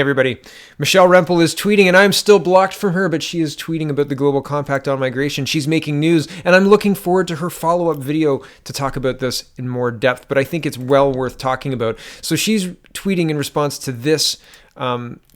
Everybody, Michelle Rempel is tweeting, and I'm still blocked from her, but she is tweeting about the Global Compact on Migration. She's making news, and I'm looking forward to her follow-up video to talk about this in more depth, but I think it's well worth talking about. So she's tweeting in response to this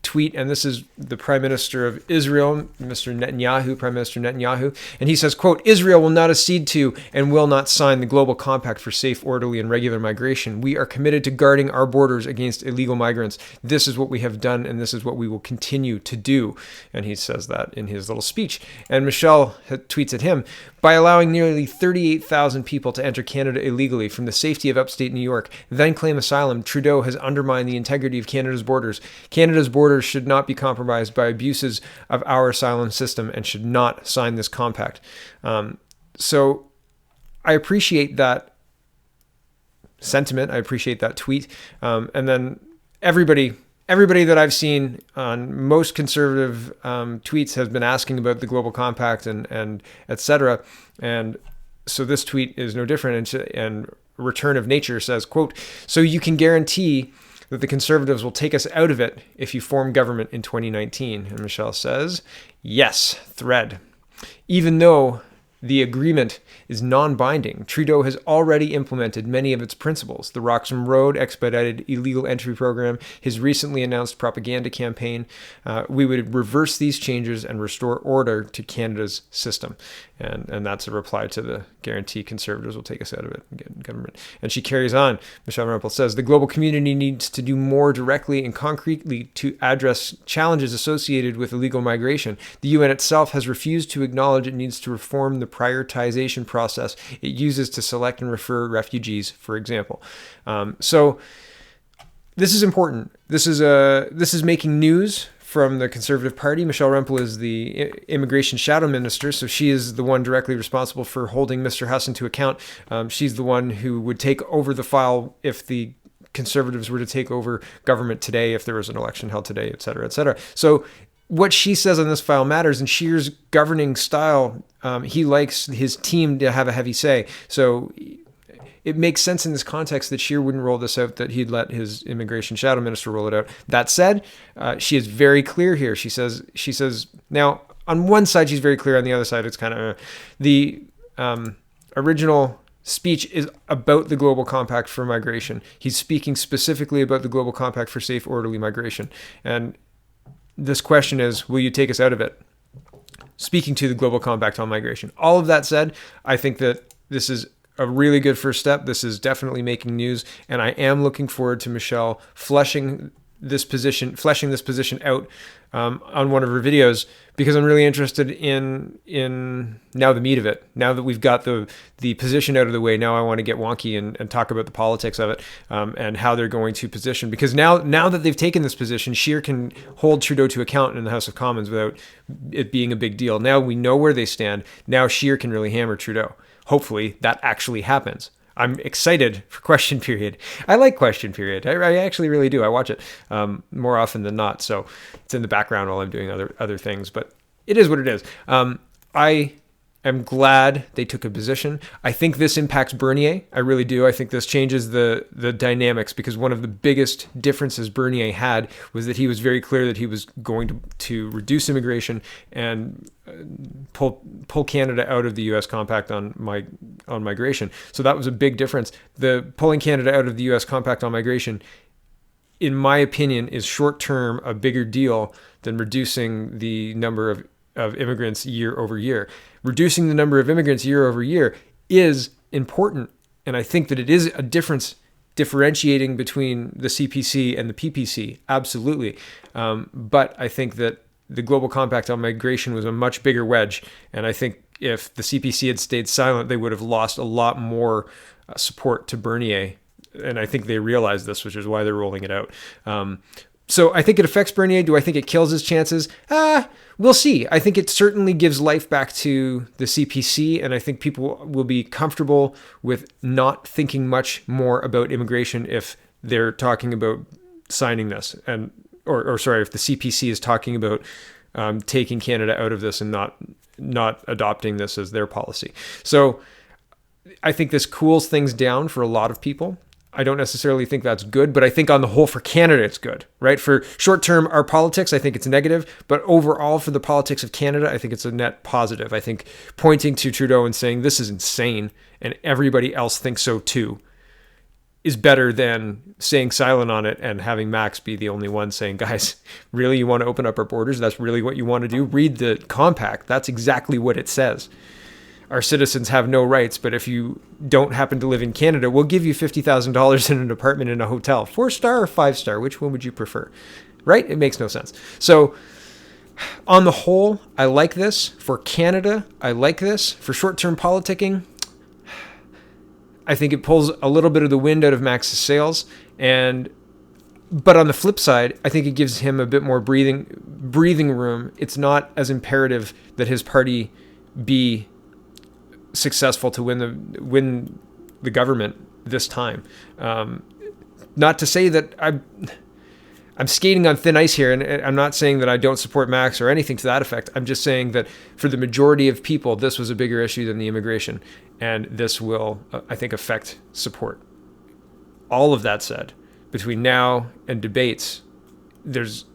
tweet, and this is the Prime Minister of Israel, Prime Minister Netanyahu, and he says, quote, "Israel will not accede to and will not sign the Global Compact for safe, orderly, and regular migration. We are committed to guarding our borders against illegal migrants. This is what we have done, and this is what we will continue to do." And he says that in his little speech. And Michelle tweets at him, "By allowing nearly 38,000 people to enter Canada illegally from the safety of upstate New York, then claim asylum, Trudeau has undermined the integrity of Canada's borders. Canada's borders should not be compromised by abuses of our asylum system and should not sign this compact." So I appreciate that sentiment. I appreciate that tweet. And then everybody that I've seen on most conservative tweets has been asking about the Global Compact and et cetera. And so this tweet is no different. And Return of Nature says, quote, "So you can guarantee that the Conservatives will take us out of it if you form government in 2019. And Michelle says, "Yes, thread. Even though the agreement is non-binding, Trudeau has already implemented many of its principles. The Roxham Road expedited illegal entry program, his recently announced propaganda campaign. We would reverse these changes and restore order to Canada's system." And that's a reply to the guarantee Conservatives will take us out of it and get in government. And she carries on. Michelle Rempel says, "The global community needs to do more directly and concretely to address challenges associated with illegal migration. The UN itself has refused to acknowledge it needs to reform the prioritization process it uses to select and refer refugees, for example." So this is important. This is making news from the Conservative Party. Michelle Rempel is the Immigration Shadow Minister, so she is the one directly responsible for holding Mr. Husson to account. She's the one who would take over the file if the Conservatives were to take over government today, if there was an election held today, et cetera, et cetera. So what she says on this file matters, and Scheer's governing style, he likes his team to have a heavy say. So it makes sense in this context that Scheer wouldn't roll this out, that he'd let his Immigration Shadow Minister roll it out. That said, she is very clear here. She says, now, on one side, she's very clear. On the other side, it's kind of the original speech is about the Global Compact for migration. He's speaking specifically about the Global Compact for safe, orderly migration. And this question is, will you take us out of it? Speaking to the Global Compact on migration. All of that said, I think that this is a really good first step. This is definitely making news, and I am looking forward to Michelle fleshing this position out on one of her videos, because I'm really interested in now the meat of it. Now that we've got the position out of the way, now I want to get wonky and talk about the politics of it, and how they're going to position. Because now that they've taken this position, Scheer can hold Trudeau to account in the House of Commons without it being a big deal. Now we know where they stand. Now Scheer can really hammer Trudeau. Hopefully that actually happens. I'm excited for Question Period. I like Question Period. I actually really do. I watch it more often than not. So it's in the background while I'm doing other things. But it is what it is. I am glad they took a position. I think this impacts Bernier. I really do. I think this changes the dynamics, because one of the biggest differences Bernier had was that he was very clear that he was going to reduce immigration and pull Canada out of the U.S. Compact on migration. So that was a big difference. The pulling Canada out of the U.S. Compact on migration, in my opinion, is short-term a bigger deal than reducing the number of immigrants year over year. Reducing the number of immigrants year over year is important, and I think that it is a difference differentiating between the CPC and the PPC, absolutely. But I think that the Global Compact on migration was a much bigger wedge, and I think if the CPC had stayed silent, they would have lost a lot more support to Bernier, and I think they realized this, which is why they're rolling it out. So I think it affects Bernier. Do I think it kills his chances? We'll see. I think it certainly gives life back to the CPC, and I think people will be comfortable with not thinking much more about immigration if they're talking about signing this, and or sorry, if the CPC is talking about taking Canada out of this and not adopting this as their policy. So I think this cools things down for a lot of people. I don't necessarily think that's good, but I think on the whole for Canada, it's good, right? For short term, our politics, I think it's negative, but overall for the politics of Canada, I think it's a net positive. I think pointing to Trudeau and saying this is insane and everybody else thinks so too is better than staying silent on it and having Max be the only one saying, guys, really, you want to open up our borders? That's really what you want to do? Read the compact. That's exactly what it says. Our citizens have no rights, but if you don't happen to live in Canada, we'll give you $50,000 in an apartment in a hotel. 4-star or 5-star? Which one would you prefer? Right? It makes no sense. So on the whole, I like this. For Canada, I like this. For short-term politicking, I think it pulls a little bit of the wind out of Max's sails. But on the flip side, I think it gives him a bit more breathing room. It's not as imperative that his party be successful to win the government this time. Not to say that I'm skating on thin ice here, and I'm not saying that I don't support Max or anything to that effect. I'm just saying that for the majority of people, this was a bigger issue than the immigration, and this will, I think, affect support. All of that said, between now and debates, there's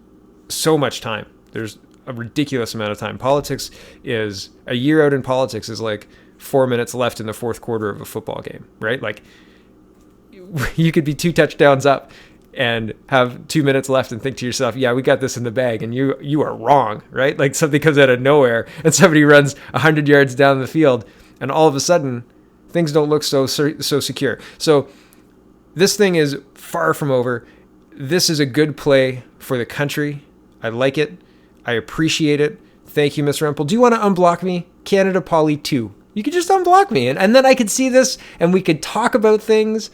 so much time. There's a ridiculous amount of time. Politics is, a year out in politics is like 4 minutes left in the fourth quarter of a football game, right? Like, you could be 2 touchdowns up and have 2 minutes left and think to yourself, yeah, we got this in the bag, and you are wrong, right? Like something comes out of nowhere and somebody runs 100 yards down the field, and all of a sudden things don't look so secure. So this thing is far from over. This is a good play for the country. I like it. I appreciate it. Thank you, Miss Rempel. Do you want to unblock me? CanadaPoli 2. You could just unblock me, and then I could see this and we could talk about things.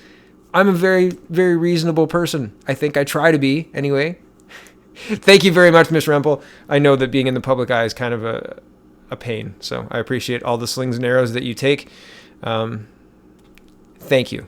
I'm a very, very reasonable person. I think I try to be, anyway. Thank you very much, Miss Rempel. I know that being in the public eye is kind of a pain, so I appreciate all the slings and arrows that you take. Thank you.